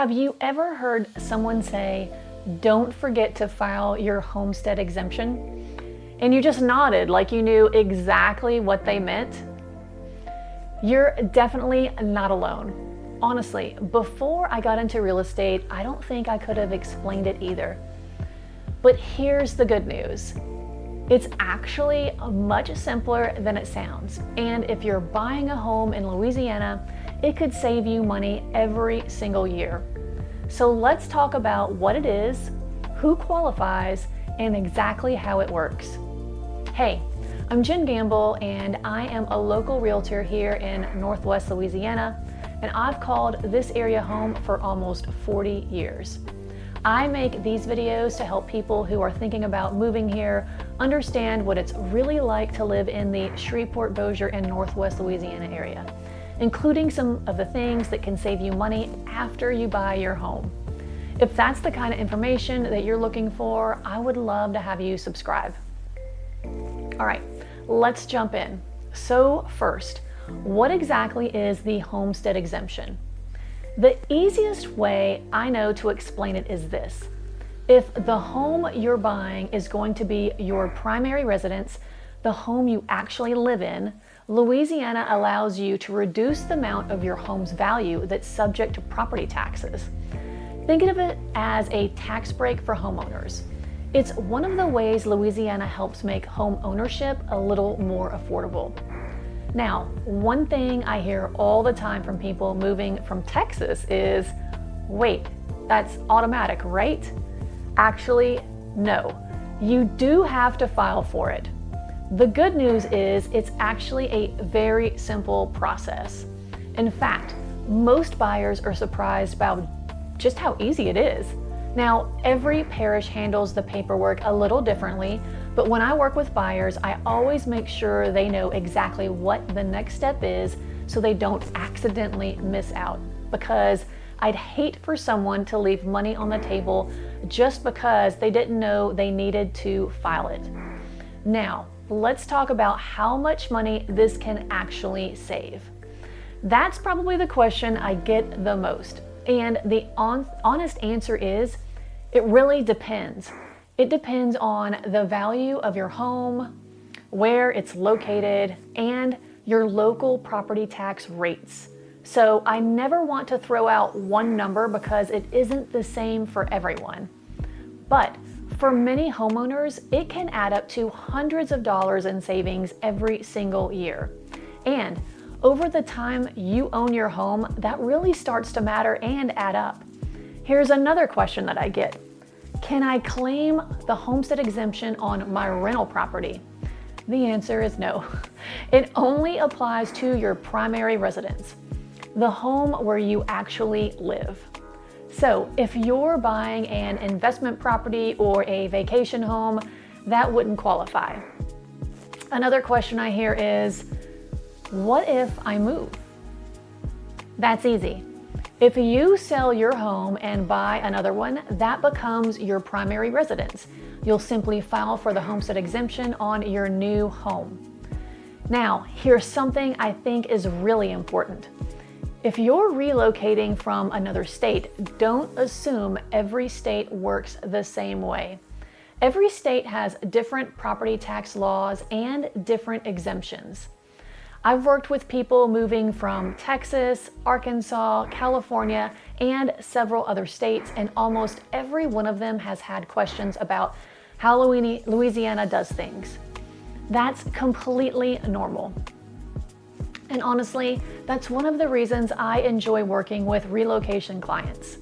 Have you ever heard someone say, "Don't forget to file your homestead exemption"? And you just nodded like you knew exactly what they meant? You're definitely not alone. Honestly, before I got into real estate, I don't think I could have explained it either. But here's the good news. It's actually much simpler than it sounds. And if you're buying a home in Louisiana, it could save you money every single year. So let's talk about what it is, who qualifies, and exactly how it works. Hey, I'm Jen Gamble, and I am a local realtor here in Northwest Louisiana, and I've called this area home for almost 40 years. I make these videos to help people who are thinking about moving here understand what it's really like to live in the Shreveport-Bossier and Northwest Louisiana area, including some of the things that can save you money after you buy your home. If that's the kind of information that you're looking for, I would love to have you subscribe. All right, let's jump in. So first, what exactly is the homestead exemption? The easiest way I know to explain it is this. If the home you're buying is going to be your primary residence, the home you actually live in, Louisiana allows you to reduce the amount of your home's value that's subject to property taxes. Think of it as a tax break for homeowners. It's one of the ways Louisiana helps make home ownership a little more affordable. Now, one thing I hear all the time from people moving from Texas is, wait, that's automatic, right? Actually, no. You do have to file for it. The good news is it's actually a very simple process. In fact, most buyers are surprised about just how easy it is. Now, every parish handles the paperwork a little differently, but when I work with buyers, I always make sure they know exactly what the next step is so they don't accidentally miss out, because I'd hate for someone to leave money on the table just because they didn't know they needed to file it. Now, let's talk about how much money this can actually save. That's probably the question I get the most. And the honest answer is, it really depends. It depends on the value of your home, where it's located, and your local property tax rates. So I never want to throw out one number because it isn't the same for everyone. But for many homeowners, it can add up to hundreds of dollars in savings every single year. And over the time you own your home, that really starts to matter and add up. Here's another question that I get. Can I claim the homestead exemption on my rental property? The answer is no. It only applies to your primary residence, the home where you actually live. So if you're buying an investment property or a vacation home, that wouldn't qualify. Another question I hear is, what if I move? That's easy. If you sell your home and buy another one, that becomes your primary residence. You'll simply file for the homestead exemption on your new home. Now, here's something I think is really important. If you're relocating from another state, don't assume every state works the same way. Every state has different property tax laws and different exemptions. I've worked with people moving from Texas, Arkansas, California, and several other states, and almost every one of them has had questions about how Louisiana does things. That's completely normal. And honestly, that's one of the reasons I enjoy working with relocation clients.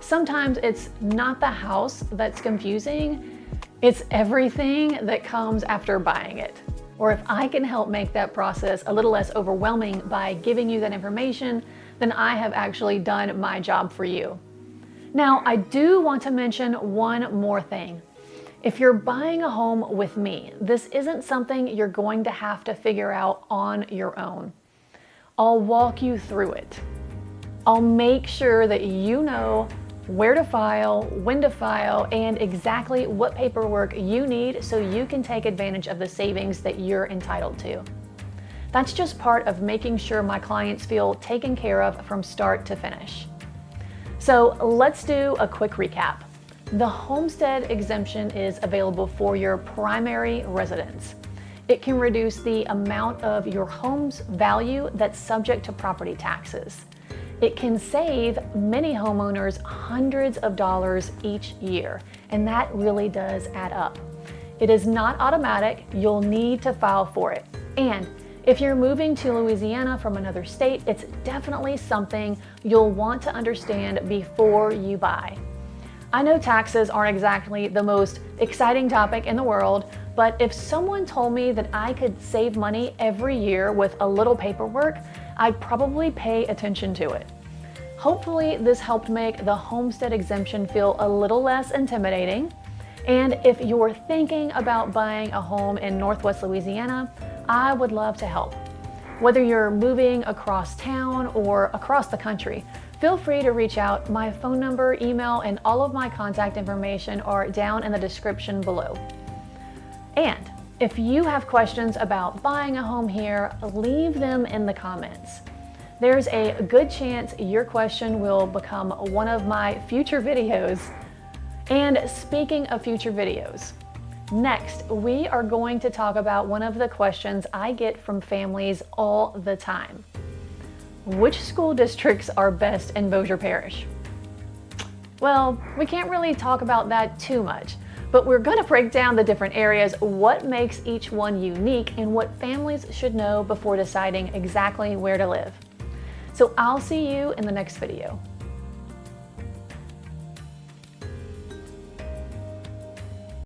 Sometimes it's not the house that's confusing, it's everything that comes after buying it. Or if I can help make that process a little less overwhelming by giving you that information, then I have actually done my job for you. Now, I do want to mention one more thing. If you're buying a home with me, this isn't something you're going to have to figure out on your own. I'll walk you through it. I'll make sure that you know where to file, when to file, and exactly what paperwork you need so you can take advantage of the savings that you're entitled to. That's just part of making sure my clients feel taken care of from start to finish. So let's do a quick recap. The homestead exemption is available for your primary residence. It can reduce the amount of your home's value that's subject to property taxes. It can save many homeowners hundreds of dollars each year, and that really does add up. It is not automatic. You'll need to file for it. And if you're moving to Louisiana from another state, it's definitely something you'll want to understand before you buy. I know taxes aren't exactly the most exciting topic in the world, but if someone told me that I could save money every year with a little paperwork, I'd probably pay attention to it. Hopefully this helped make the homestead exemption feel a little less intimidating. And if you're thinking about buying a home in Northwest Louisiana, I would love to help. Whether you're moving across town or across the country, feel free to reach out. My phone number, email, and all of my contact information are down in the description below. And if you have questions about buying a home here, leave them in the comments. There's a good chance your question will become one of my future videos. And speaking of future videos, next we are going to talk about one of the questions I get from families all the time. Which school districts are best in Bossier Parish? Well, we can't really talk about that too much, but we're going to break down the different areas, what makes each one unique, and what families should know before deciding exactly where to live. So I'll see you in the next video.